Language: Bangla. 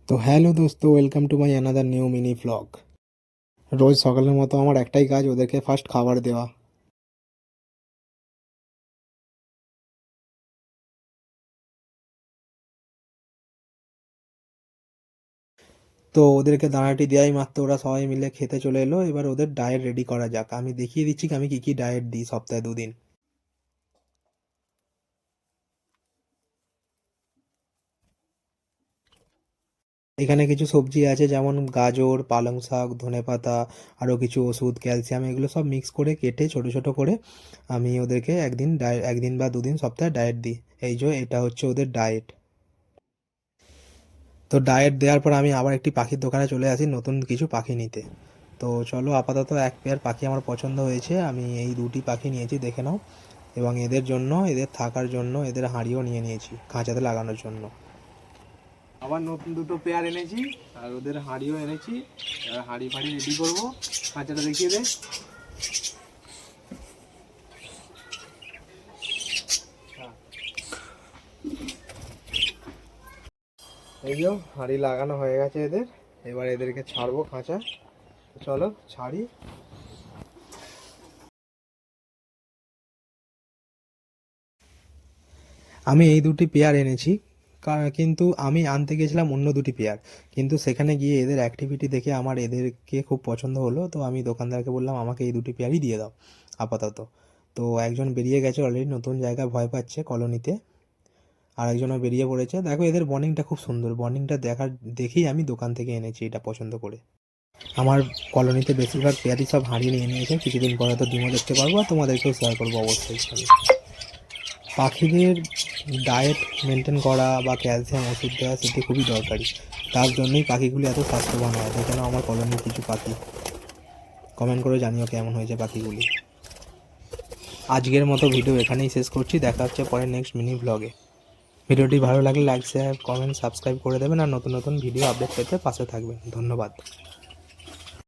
তো হ্যালো দোস্ত, welcome to my another new mini vlog. রোজ সকালের মতো আমার একটাই কাজ, ওদেরকে ফার্স্ট খাবার দেওয়া। তো ওদেরকে দানাটি দেওয়াই মাত্র ওরা সবাই মিলে খেতে চলে এলো। এবার ওদের ডায়েট রেডি করা যাক। আমি দেখিয়ে দিচ্ছি আমি কী কী ডায়েট দিই সপ্তাহে 2 দিন। এখানে কিছু সবজি আছে, যেমন গাজর, পালং শাক, ধনেপাতা, আরও কিছু ওষুধ, ক্যালসিয়াম, এগুলো সব মিক্স করে কেটে ছোটো ছোটো করে আমি ওদেরকে একদিন বা 2 দিন সপ্তাহে ডায়েট দিই। এই যে এটা হচ্ছে ওদের ডায়েট। তো ডায়েট দেওয়ার পর আমি আবার একটি পাখির দোকানে চলে আসি নতুন কিছু পাখি নিতে। তো চলো, আপাতত এক পেয়ার পাখি আমার পছন্দ হয়েছে, আমি এই 2টি পাখি নিয়েছি, দেখে নাও। এবং এদের জন্য, এদের থাকার জন্য এদের হাঁড়িও নিয়ে নিয়েছি খাঁচাতে লাগানোর জন্য। আবার নতুন 2টো পেয়ার এনেছি, আর ওদের হাঁড়িও এনেছি। হাঁড়ি ফাঁড়ি রেডি করবো। খাঁচাটা দেখিয়ে দে। এই যে হাঁড়ি লাগানো হয়ে গেছে এদের। এবার এদেরকে ছাড়বো খাঁচা। চলো ছাড়ি। আমি এই 2টি পেয়ার এনেছি, কিন্তু আমি আনতে গেছিলাম অন্য 2টি পেয়ার। কিন্তু সেখানে গিয়ে এদের অ্যাক্টিভিটি দেখে আমার এদেরকে খুব পছন্দ হলো, তো আমি দোকানদারকে বললাম আমাকে এই 2টি পেয়ারই দিয়ে দাও আপাতত। তো একজন বেরিয়ে গেছে অলরেডি, নতুন জায়গায় ভয় পাচ্ছে কলোনিতে। আর একজনও বেরিয়ে পড়েছে। দেখো এদের বন্ডিংটা খুব সুন্দর, বন্ডিংটা দেখেই আমি দোকান থেকে এনেছি এটা পছন্দ করে। আমার কলোনিতে বেশিরভাগ পেয়ারই সব হারিয়ে নিয়ে নিয়েছে, কিছুদিন পরে তো ডিমও দেখতে পারবো, আর তোমাদেরকেও শেয়ার করবো অবশ্যই আমি। পাখিদের ডায়েট মেনটেন করা বা ক্যালসিয়াম ওষুধ দেওয়া সেটি খুবই দরকারি। তার জন্যই পাখিগুলি এত স্বাস্থ্যবান হয়। দেখে নাও আমার কলোনির কিছু পাখি। কমেন্ট করে জানিও কেমন হয়েছে পাখিগুলি। আজকের মতো ভিডিও এখানেই শেষ করছি, দেখা হচ্ছে পরে নেক্সট মিনি ভ্লগে। ভিডিওটি ভালো লাগলে লাইক, শেয়ার, কমেন্ট, সাবস্ক্রাইব করে দেবেন, আর নতুন নতুন ভিডিও আপডেট পেতে পাশে থাকবেন। ধন্যবাদ।